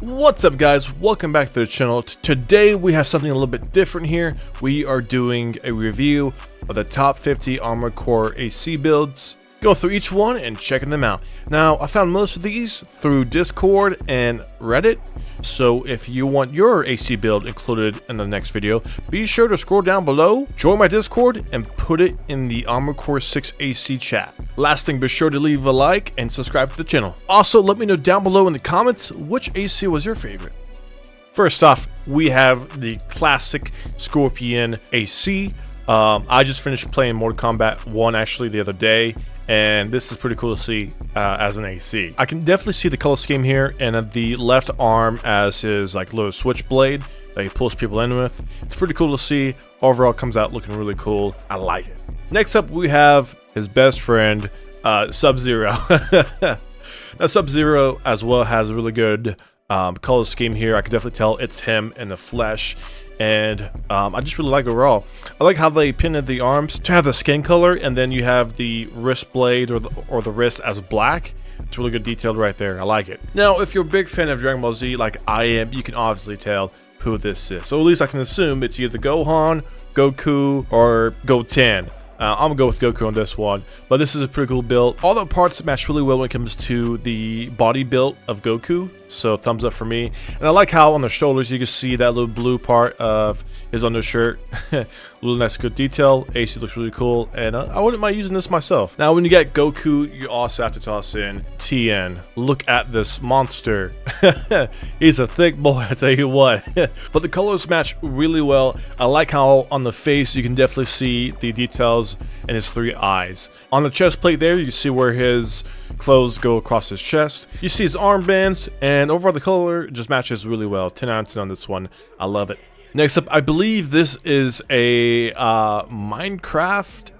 What's up, guys? Welcome back to the channel. Today we have something a little bit different here. We are doing a review of the top 50 Armored Core AC builds, going through each one and checking them out. Now, I found most of these through Discord and Reddit, so if you want your AC build included in the next video, be sure to scroll down below, join my Discord, and put it in the Armored Core 6 AC chat. Last thing, be sure to leave a like and subscribe to the channel. Also, let me know down below in the comments which AC was your favorite. First off, we have the classic Scorpion AC. I just finished playing Mortal Kombat 1 actually the other day, and this is pretty cool to see as an AC. I can definitely see the color scheme here, and the left arm as his like little switchblade that he pulls people in with. It's pretty cool to see. Overall, comes out looking really cool. I like it. Next up, we have his best friend, Sub-Zero. Now, Sub-Zero as well has a really good color scheme here. I can definitely tell it's him in the flesh. And I just really like overall. I like how they pinned the arms to have the skin color, and then you have the wrist blade or the wrist as black. It's really good detailed right there. I like it. Now, if you're a big fan of Dragon Ball Z like I am, you can obviously tell who this is. So at least I can assume it's either Gohan, Goku, or Goten. I'm gonna go with Goku on this one, but this is a pretty cool build. All the parts match really well when it comes to the body build of Goku, so thumbs up for me. And I like how on the shoulders you can see that little blue part of his undershirt. A little nice good detail. AC looks really cool, and I wouldn't mind using this myself. Now when you get Goku, you also have to toss in Tien. Look at this monster. He's a thick boy, I tell you what. But the colors match really well. I like how on the face you can definitely see the details and his 3 eyes. On the chest plate there, you see where his clothes go across his chest. You see his armbands, and overall the color just matches really well. 10 out of 10 on this one. I love it. Next up, I believe this is a Minecraft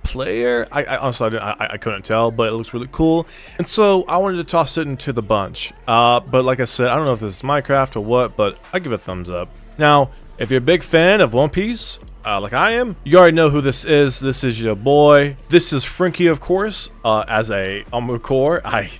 player. I honestly I couldn't tell, but it looks really cool, and so I wanted to toss it into the bunch. But like I said, I don't know if this is Minecraft or what, but I give it a thumbs up. Now, if you're a big fan of One Piece, like I am, you already know who this is. This is your boy. This is Frankie, of course, as a Armored Core. I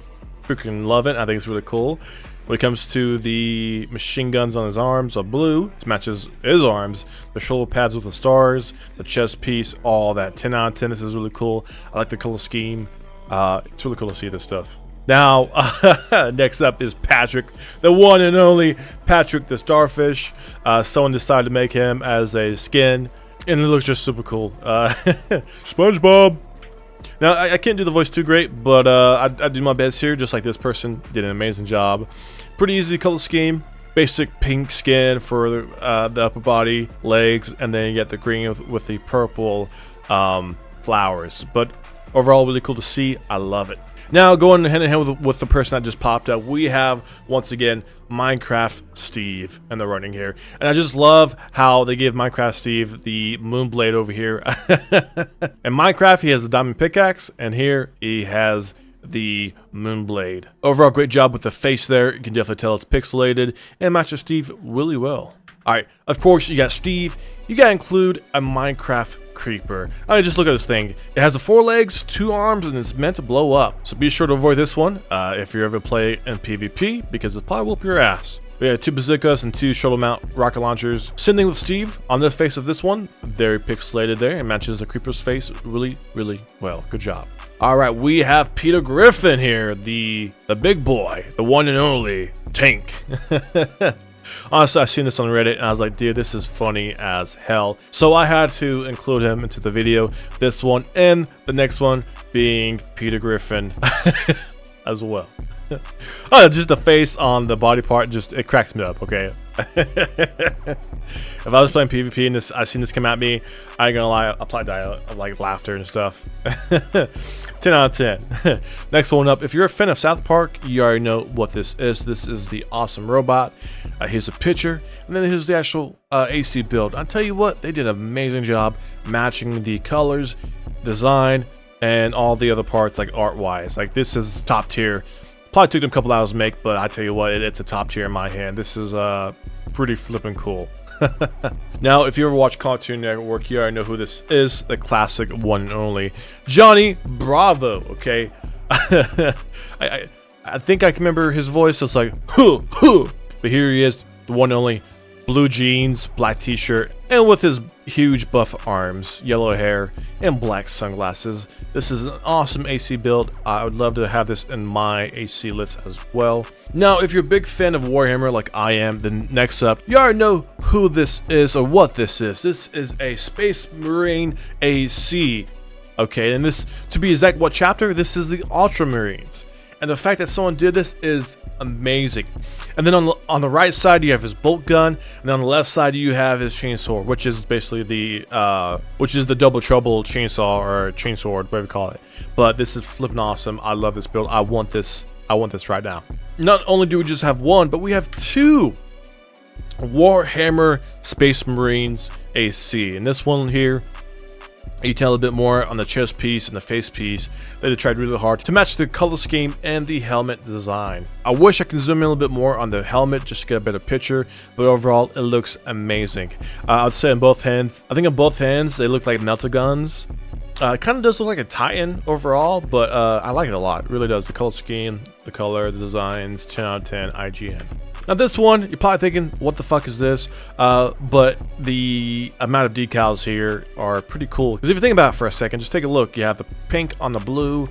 freaking love it. I think it's really cool. When it comes to the machine guns on his arms are blue, it matches his arms. The shoulder pads with the stars, the chest piece, all that. 10 out of 10. This is really cool. I like the color scheme. It's really cool to see this stuff. Now, next up is Patrick, the one and only Patrick the Starfish. Someone decided to make him as a skin, and it looks just super cool. SpongeBob. Now, I can't do the voice too great, but I do my best here, just like this person did an amazing job. Pretty easy color scheme. Basic pink skin for the upper body, legs, and then you get the green with the purple flowers. But overall, really cool to see. I love it. Now, going hand in hand with the person that just popped up, we have, once again, Minecraft Steve in the running here. And I just love how they give Minecraft Steve the Moonblade over here. In Minecraft, he has the diamond pickaxe, and here he has the Moonblade. Overall, great job with the face there. You can definitely tell it's pixelated, and matches Steve really well. Alright, of course, you got Steve. You gotta include a Minecraft creeper. I mean, just look at this thing. It has 4 legs, 2 arms, and it's meant to blow up. So be sure to avoid this one if you ever play in PvP, because it'll probably whoop your ass. We have 2 bazookas and 2 shoulder mount rocket launchers. Same thing with Steve. On the face of this one, very pixelated there. It matches the creeper's face really, really well. Good job. Alright, we have Peter Griffin here, the big boy, the one and only Tank. Honestly, I've seen this on Reddit, and I was like, dude, this is funny as hell. So I had to include him into the video. This one and the next one being Peter Griffin as well. Oh, just the face on the body part, it cracks me up, okay? If I was playing PvP and I seen this come at me, I ain't gonna lie, apply die like laughter and stuff. 10 out of 10. Next one up, if you're a fan of South Park, you already know what this is. This is the awesome robot. Here's a picture, and then here's the actual AC build. I'll tell you what, they did an amazing job matching the colors, design, and all the other parts, like art-wise. Like, this is top tier. Probably took them a couple hours to make, but I tell you what, it's a top tier in my hand. This is pretty flippin' cool. Now, if you ever watch Cartoon Network, you already know who this is. The classic one and only Johnny Bravo, okay? I think I can remember his voice. It's like, huh, huh. But here he is, the one and only, blue jeans, black t-shirt, and with his huge buff arms, yellow hair, and black sunglasses. This is an awesome AC build. I would love to have this in my AC list as well. Now, if you're a big fan of Warhammer like I am, then next up, you already know who this is or what this is. This is a Space Marine AC. Okay, and this, to be exact, what chapter? This is the Ultramarines. And the fact that someone did this is amazing. And then on the right side you have his bolt gun, and on the left side you have his chainsaw, which is basically the double trouble chainsaw or chainsword, whatever you call it. But this is flipping awesome. I love this build. I want this right now. Not only do we just have one, but we have two Warhammer Space Marines AC. And this one here, you tell a bit more on the chest piece and the face piece. They tried really hard to match the color scheme and the helmet design. I wish I could zoom in a little bit more on the helmet just to get a better picture, but overall it looks amazing. I'd say on both hands, I think on both hands they look like melta guns. It kind of does look like a Titan overall, but I like it a lot. It really does. The color scheme, the color, the designs, 10 out of 10 IGN. Now this one, you're probably thinking, what the fuck is this? But the amount of decals here are pretty cool. Because if you think about it for a second, just take a look. You have the pink on the blue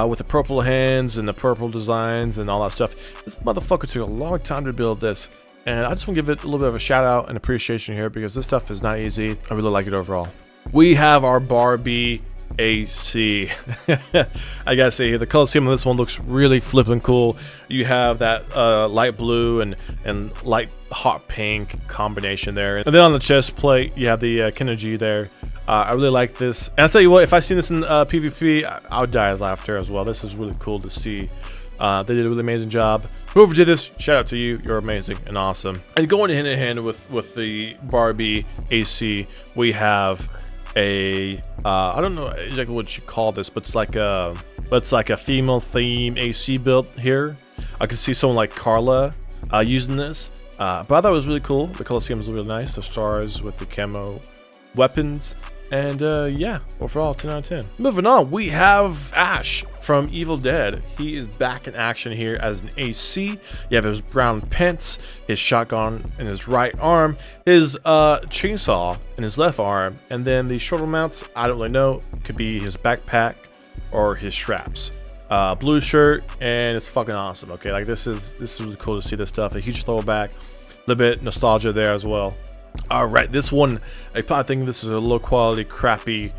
with the purple hands and the purple designs and all that stuff. This motherfucker took a long time to build this. And I just want to give it a little bit of a shout out and appreciation here because this stuff is not easy. I really like it overall. We have our Barbie AC. I gotta say, the color scheme on this one looks really flipping cool. You have that light blue and light hot pink combination there, and then on the chest plate you have the Kenoji there. I really like this, and I'll tell you what, if I seen this in PvP, I would die of laughter as well. This is really cool to see. They did a really amazing job. Whoever did this, shout out to you. You're amazing and awesome. And going hand in hand with the Barbie AC, we have a I don't know exactly what you call this, but it's like a female theme AC build here. I could see someone like Carla using this, but I thought it was really cool. The color scheme was really nice. The stars with the camo weapons, and yeah, overall 10 out of 10. Moving on, we have Ash from Evil Dead. He is back in action here as an AC. You have his brown pants, his shotgun in his right arm, his chainsaw in his left arm, and then the shoulder mounts, I don't really know, could be his backpack or his straps. Blue shirt, and it's fucking awesome. Okay, like this is really cool to see this stuff. A huge throwback, a little bit nostalgia there as well. All right, this one, I probably think this is a low quality, crappy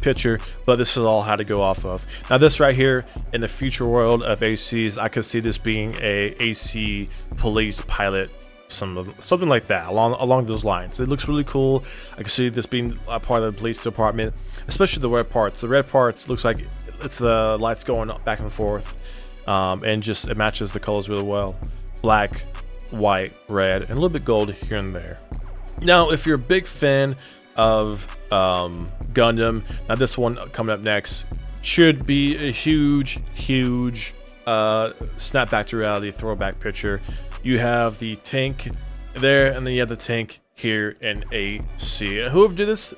picture, but this is all how to go off of. Now this right here, in the future world of ACs, I could see this being a AC police pilot, something like that, along those lines. It looks really cool. I can see this being a part of the police department, especially the red parts. The red parts looks like it's the lights going up back and forth, and just it matches the colors really well. Black, white, red, and a little bit gold here and there. Now, if you're a big fan of Gundam, now this one coming up next should be a huge snap back to reality throwback picture. You have the tank there, and then you have the tank here in AC. Whoever did this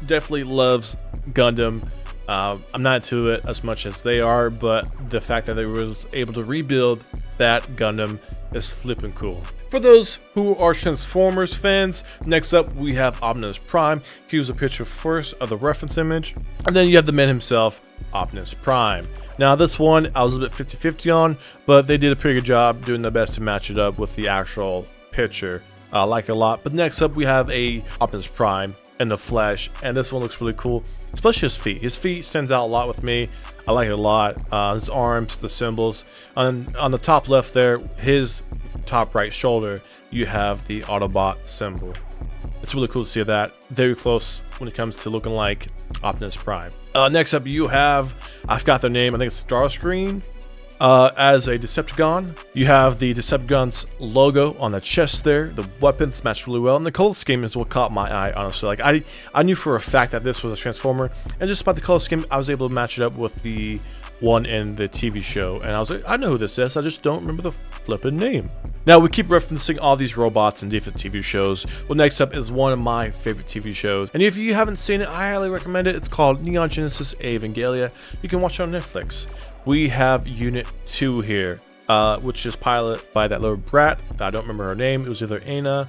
definitely loves Gundam. I'm not into it as much as they are, but the fact that they were able to rebuild that Gundam is flipping cool. For those who are Transformers fans, next up we have Optimus Prime. Here's a picture first of the reference image, and then you have the man himself, Optimus Prime. Now this one I was a bit 50-50 on, but they did a pretty good job doing their best to match it up with the actual picture. I like it a lot. But next up we have a Optimus Prime in the flesh, and this one looks really cool, especially his feet. His feet stands out a lot with me. I like it a lot. His arms, the symbols. On the top left there, his top right shoulder, you have the Autobot symbol. It's really cool to see that. Very close when it comes to looking like Optimus Prime. Next up you have, I forgot their name, I think it's Starscream. As a Decepticon, you have the Decepticon's logo on the chest there. The weapons match really well, and the color scheme is what caught my eye, honestly. Like I knew for a fact that this was a Transformer, and just by the color scheme, I was able to match it up with the one in the TV show, and I was like, I know who this is, I just don't remember the flippin' name. Now, we keep referencing all these robots in different TV shows. Well, next up is one of my favorite TV shows, and if you haven't seen it, I highly recommend it. It's called Neon Genesis Evangelion. You can watch it on Netflix. we have Unit 2 here, which is piloted by that little brat. I don't remember her name. It was either Anna,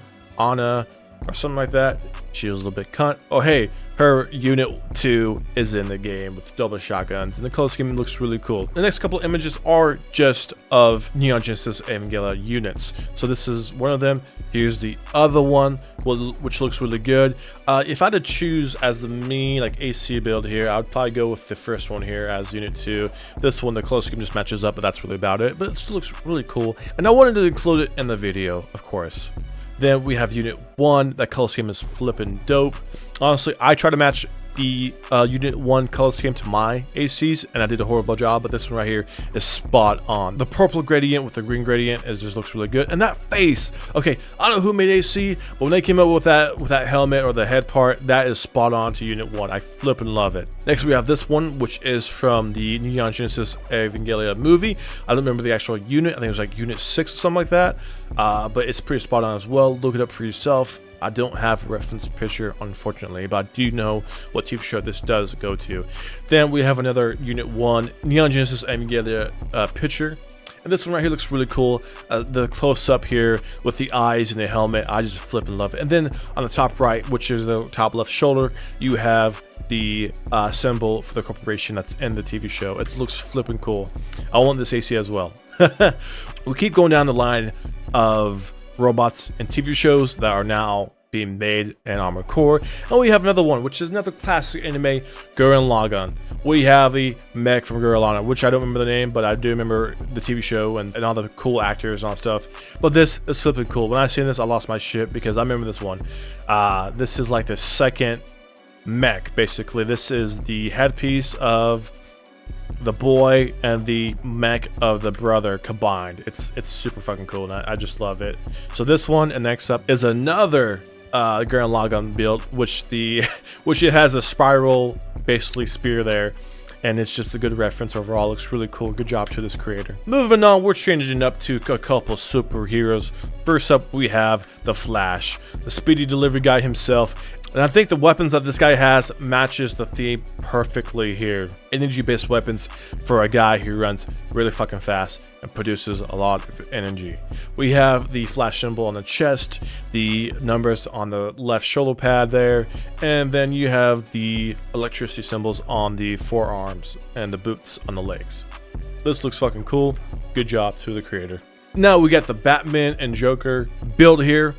or something like that. She was a little bit cunt. Oh, hey, her Unit 2 is in the game with double shotguns, and the color scheme looks really cool. The next couple images are just of Neon Genesis Evangelion units. So this is one of them. Here's the other one, which looks really good. If I had to choose as the main like AC build here, I would probably go with the first one here as Unit 2. This one, the color scheme just matches up, but that's really about it. But it still looks really cool, and I wanted to include it in the video, of course. Then we have Unit 1. That color scheme is flipping dope. Honestly, I try to match the Unit 1 color scheme to my ACs, and I did a horrible job, but this one right here is spot on. The purple gradient with the green gradient just looks really good. And that face, okay, I don't know who made AC, but when they came up with that helmet or the head part, that is spot on to Unit 1. I flipping love it. Next we have this one, which is from the Neon Genesis Evangelion movie. I don't remember the actual unit. I think it was like Unit 6 or something like that, but it's pretty spot on as well. Look it up for yourself. I don't have a reference picture, unfortunately, but I do know what TV show this does go to. Then we have another Unit 1 Neon Genesis Evangelion picture. And this one right here looks really cool. The close-up here with the eyes and the helmet, I just flip and love it. And then on the top right, which is the top left shoulder, you have the symbol for the corporation that's in the TV show. It looks flipping cool. I want this AC as well. We keep going down the line of robots and TV shows that are now being made in Armored Core, and we have another one, which is another classic anime, Gurren Lagann. We have the mech from Gurren Lagann, which I don't remember the name, but I do remember the TV show and all the cool actors and all that stuff. But this is flipping cool. When I seen this, I lost my shit because I remember this one. This is like the second mech, basically. This is the headpiece of the boy and the mech of the brother combined. It's super fucking cool, and I just love it. So this one, and next up is another Gurren Lagann build, which it has a spiral basically spear there, and it's just a good reference overall. Looks really cool. Good job to this creator. Moving on, we're changing up to a couple superheroes. First up, we have the Flash, the speedy delivery guy himself. And I think the weapons that this guy has matches the theme perfectly here. Energy-based weapons for a guy who runs really fucking fast and produces a lot of energy. We have the Flash symbol on the chest, the numbers on the left shoulder pad there, and then you have the electricity symbols on the forearms and the boots on the legs. This looks fucking cool. Good job to the creator. Now we got the Batman and Joker build here.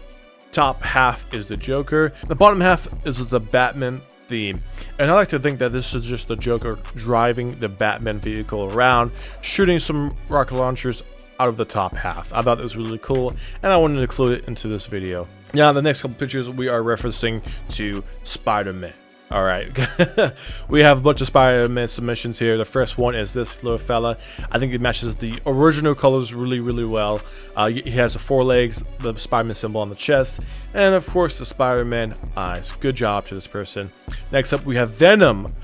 Top half is the Joker. The bottom half is the Batman theme. And I like to think that this is just the Joker driving the Batman vehicle around, shooting some rocket launchers out of the top half. I thought it was really cool, and I wanted to include it into this video. Now, the next couple pictures we are referencing to Spider-Man. All right, we have a bunch of Spider-Man submissions here. The first one is this little fella. I think it matches the original colors really, really well. He has the four legs, the Spider-Man symbol on the chest, and of course the Spider-Man eyes. Good job to this person. Next up, we have Venom,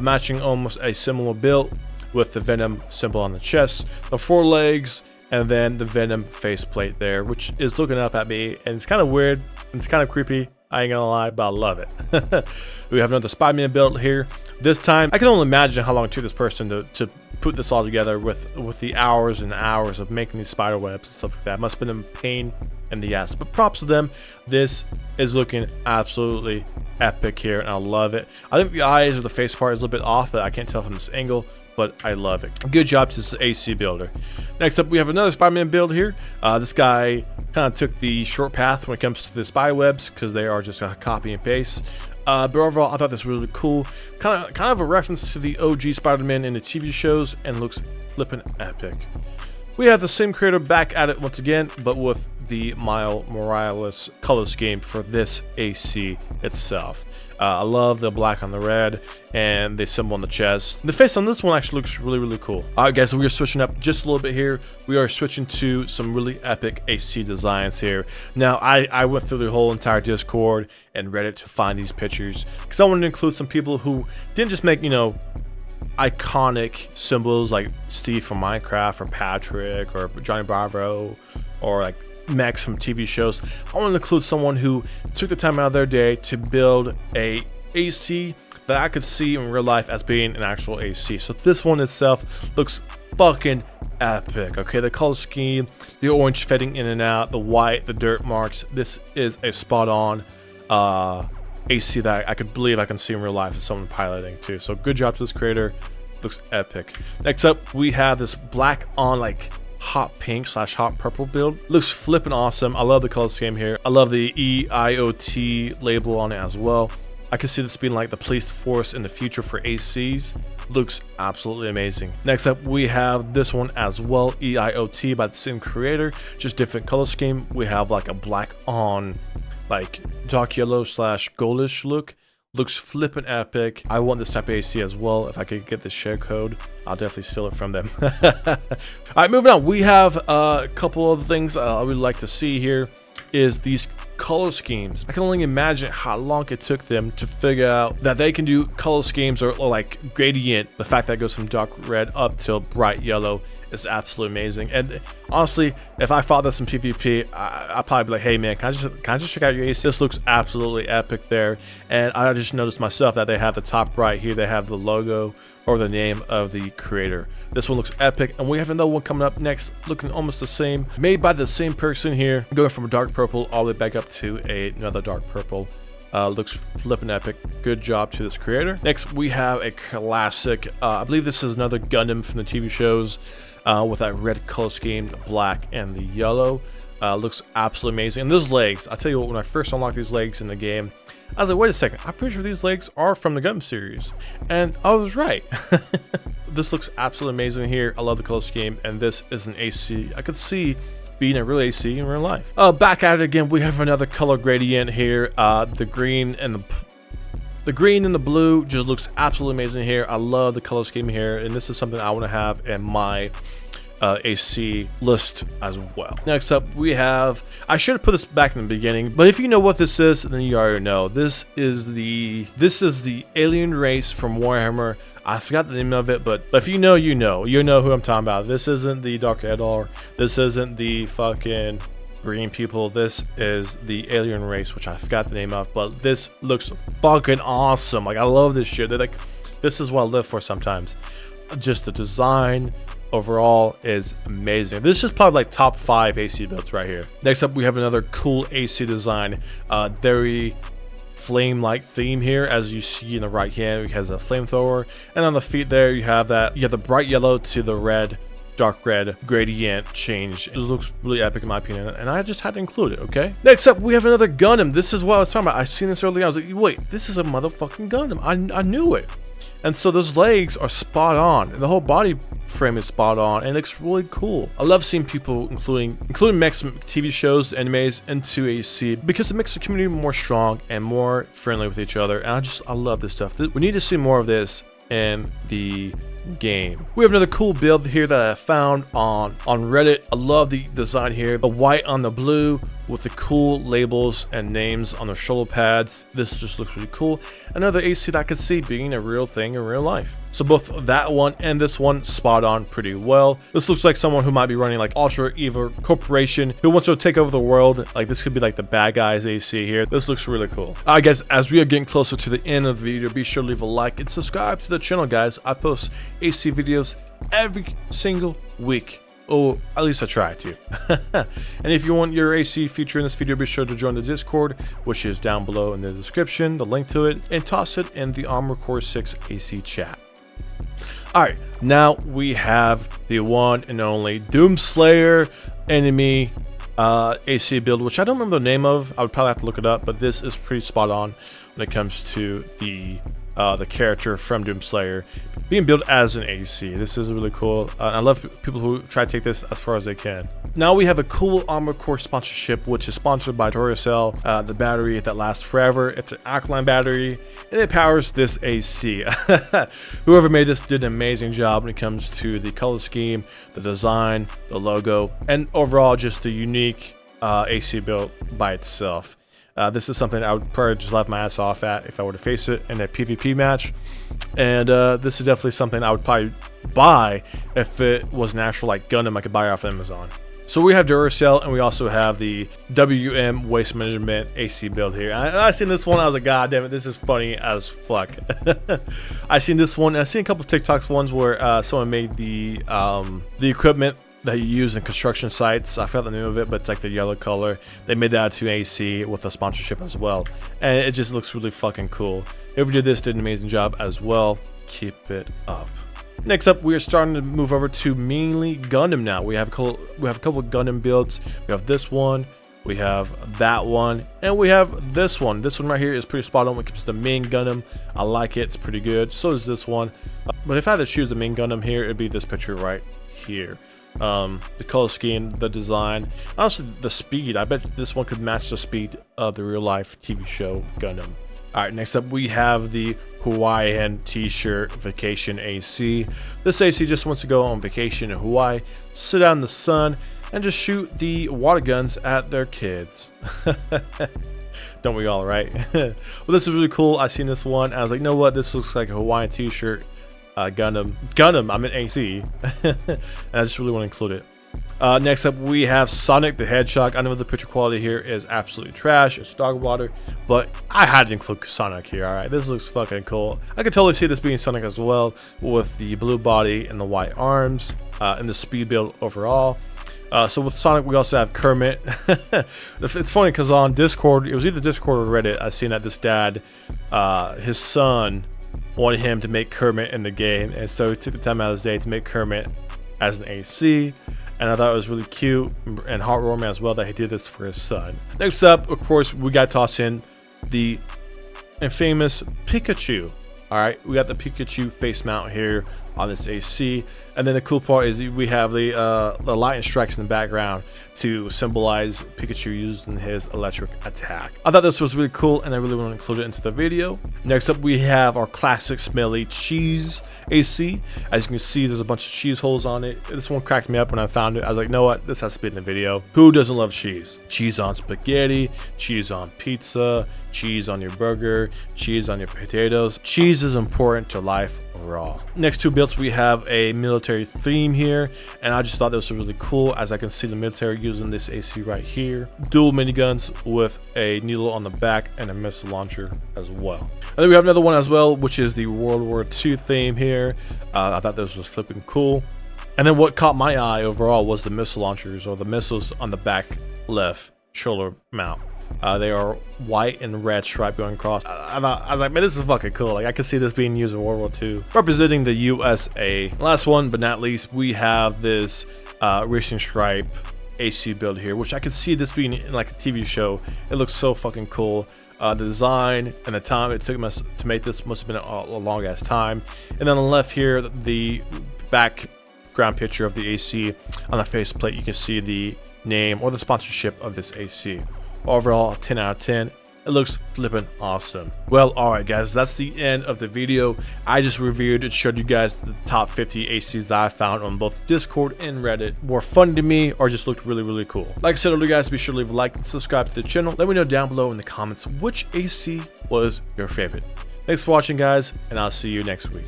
matching almost a similar build with the Venom symbol on the chest, the four legs, and then the Venom faceplate there, which is looking up at me, and it's kind of weird. It's kind of creepy. I ain't gonna lie, but I love it. We have another Spider-Man build here. This time, I can only imagine how long it took this person to put this all together with the hours and hours of making these spider webs and stuff like that. Must have been a pain in the ass, but props to them. This is looking absolutely epic here, and I love it. I think the eyes or the face part is a little bit off, but I can't tell from this angle, but I love it. Good job to this AC builder. Next up, we have another Spider-Man build here. This guy kind of took the short path when it comes to the spider webs because they are just a copy and paste. But overall, I thought this was really cool. Kind of a reference to the OG Spider-Man in the TV shows, and looks flippin' epic. We have the same creator back at it once again, but with the Miles Morales color scheme for this AC itself. I love the black on the red and the symbol on the chest. The face on this one actually looks really, really cool. All right, guys, so we are switching up just a little bit here. We are switching to some really epic AC designs here. Now, I went through the whole entire Discord and Reddit to find these pictures because I wanted to include some people who didn't just make, you know, iconic symbols like Steve from Minecraft or Patrick or Johnny Bravo or like Max from TV shows. I want to include someone who took the time out of their day to build a AC that I could see in real life as being an actual AC. So this one itself looks fucking epic. Okay, the color scheme, the orange fading in and out, the white, the dirt marks. This is a spot on AC that I could believe I can see in real life as someone piloting too. So good job to this creator. Looks epic. Next up, we have this black on like hot pink / hot purple build. Looks flipping awesome. I love the color scheme here. I love the EIOT label on it as well. I can see this being like the police force in the future for ACs. Looks absolutely amazing. Next up, we have this one as well, EIOT by the same creator, just different color scheme. We have like a black on like dark yellow / goldish look. Looks flippin' epic. I want this type of AC as well. If I could get the share code, I'll definitely steal it from them. All right, moving on. We have a couple of things I would like to see here is these color schemes. I can only imagine how long it took them to figure out that they can do color schemes or like gradient. The fact that it goes from dark red up till bright yellow is absolutely amazing. And honestly, if I fought this in PvP, I'd probably be like, hey man, can I just check out your AC? This looks absolutely epic there. And I just noticed myself that they have the top right here, they have the logo or the name of the creator. This one looks epic, and we have another one coming up next looking almost the same, made by the same person here, going from a dark purple all the way back up to another dark purple. Looks flippin' epic. Good job to this creator. Next, we have a classic. I believe this is another Gundam from the TV shows with that red color scheme, the black and the yellow. Looks absolutely amazing. And those legs, I'll tell you what, when I first unlocked these legs in the game, I was like, wait a second, I'm pretty sure these legs are from the Gimp series. And I was right. This looks absolutely amazing here. I love the color scheme, and this is an AC. I could see being a real AC in real life. Back at it again, we have another color gradient here. The green and the blue just looks absolutely amazing here. I love the color scheme here, and this is something I want to have in my AC list as well. Next up, we have, I should have put this back in the beginning, but if you know what this is, then you already know. This is the alien race from Warhammer. I forgot the name of it, but if you know, you know who I'm talking about. This isn't the Dark Eldar. This isn't the fucking green people. This is the alien race, which I forgot the name of, but this looks fucking awesome. Like, I love this shit. They're like, this is what I live for sometimes. Just the design overall is amazing. This is probably like top 5 AC builds right here. Next up, we have another cool AC design. Very flame-like theme here, as you see in the right hand. It has a flamethrower, and on the feet there you have the bright yellow to the red, dark red gradient change. It looks really epic in my opinion, and I just had to include it. Okay, next up we have another Gundam. This is what I was talking about. I seen this earlier. I was like, wait, this is a motherfucking Gundam. I knew it. And so those legs are spot on, and the whole body frame is spot on, and it looks really cool. I love seeing people including mechs from TV shows, animes into AC, because it makes the community more strong and more friendly with each other. And I love this stuff. We need to see more of this in the game. We have another cool build here that I found on Reddit. I love the design here, the white on the blue with the cool labels and names on the shoulder pads. This just looks really cool. Another AC that I could see being a real thing in real life. So both that one and this one spot on pretty well. This looks like someone who might be running like Ultra Evil Corporation, who wants to take over the world. Like, this could be like the bad guys AC here. This looks really cool. All right guys, as we are getting closer to the end of the video, be sure to leave a like and subscribe to the channel, guys. I post AC videos every single week. Oh, at least I try to. And if you want your AC feature in this video, be sure to join the Discord, which is down below in the description, the link to it, and toss it in the Armored Core 6 AC chat. Alright, now we have the one and only Doomslayer enemy AC build, which I don't remember the name of. I would probably have to look it up, but this is pretty spot on when it comes to the character from Doomslayer being built as an AC. This is really cool. I love people who try to take this as far as they can. Now we have a cool Armored Core sponsorship, which is sponsored by Duracell, the battery that lasts forever. It's an alkaline battery, and it powers this AC. Whoever made this did an amazing job when it comes to the color scheme, the design, the logo, and overall just the unique AC build by itself. This is something I would probably just laugh my ass off at if I were to face it in a PvP match. And this is definitely something I would probably buy if it was an actual like Gundam I could buy off Amazon. So we have Duracell, and we also have the WM Waste Management AC build here. I seen this one, I was like, God damn it, this is funny as fuck. I seen this one, and I seen a couple of TikToks ones where someone made the equipment that you use in construction sites. I forgot the name of it, but it's like the yellow color. They made that to AC with a sponsorship as well, and it just looks really fucking cool. Whoever did this did an amazing job as well. Keep it up. Next up, we are starting to move over to mainly Gundam now. We have a couple of Gundam builds. We have this one, we have that one, and we have this one. This one right here is pretty spot on when it comes to the main Gundam. I like it, it's pretty good. So is this one. But if I had to choose the main Gundam here, it'd be this picture right here. The color scheme, the design, honestly the speed. I bet this one could match the speed of the real life TV show Gundam. Alright, next up we have the Hawaiian t-shirt vacation AC. This AC just wants to go on vacation in Hawaii, sit out in the sun, and just shoot the water guns at their kids. Don't we all, right? Well, this is really cool. I seen this one, I was like, you know what, this looks like a Hawaiian t-shirt. Gundam, I'm in AC. And I just really want to include it. Next up we have Sonic the Hedgehog. I know the picture quality here is absolutely trash, it's dog water, but I had to include Sonic here. Alright, this looks fucking cool. I could totally see this being Sonic as well, with the blue body and the white arms, and the speed build overall. So with Sonic we also have Kermit. It's funny because on Discord, it was either Discord or Reddit, I seen that this dad, his son wanted him to make Kermit in the game, and so he took the time out of his day to make Kermit as an AC, and I thought it was really cute and heartwarming as well that he did this for his son. Next up, of course, we got to toss in the infamous Pikachu. Alright, we got the Pikachu face mount here on this AC, and then the cool part is we have the lightning strikes in the background to symbolize Pikachu using his electric attack. I thought this was really cool, and I really want to include it into the video. Next up, we have our classic smelly cheese AC. As you can see, there's a bunch of cheese holes on it. This one cracked me up when I found it. I was like, you know what, this has to be in the video. Who doesn't love cheese? Cheese on spaghetti, cheese on pizza, cheese on your burger, cheese on your potatoes. Cheese is important to life overall. Next two builds, we have a military theme here, and I just thought this was really cool, as I can see the military using this AC right here. Dual miniguns with a needle on the back and a missile launcher as well. And then we have another one as well, which is the World War II theme here. I thought this was flipping cool. And then what caught my eye overall was the missile launchers, or the missiles on the back left shoulder mount. They are white and red stripe going across. I was like, man, this is fucking cool. Like, I could see this being used in World War II, representing the USA. Last one but not least, we have this racing stripe AC build here, which I could see this being in like a TV show. It looks so fucking cool. The design and the time it took us to make this must have been a long ass time. And then on the left here, the background picture of the AC on the faceplate, you can see the name or the sponsorship of this AC. Overall, 10 out of 10. It looks flippin' awesome. Well, alright guys, that's the end of the video. I just reviewed and showed you guys the top 50 ACs that I found on both Discord and Reddit. Were fun to me or just looked really, really cool. Like I said earlier guys, be sure to leave a like and subscribe to the channel. Let me know down below in the comments which AC was your favorite. Thanks for watching guys, and I'll see you next week.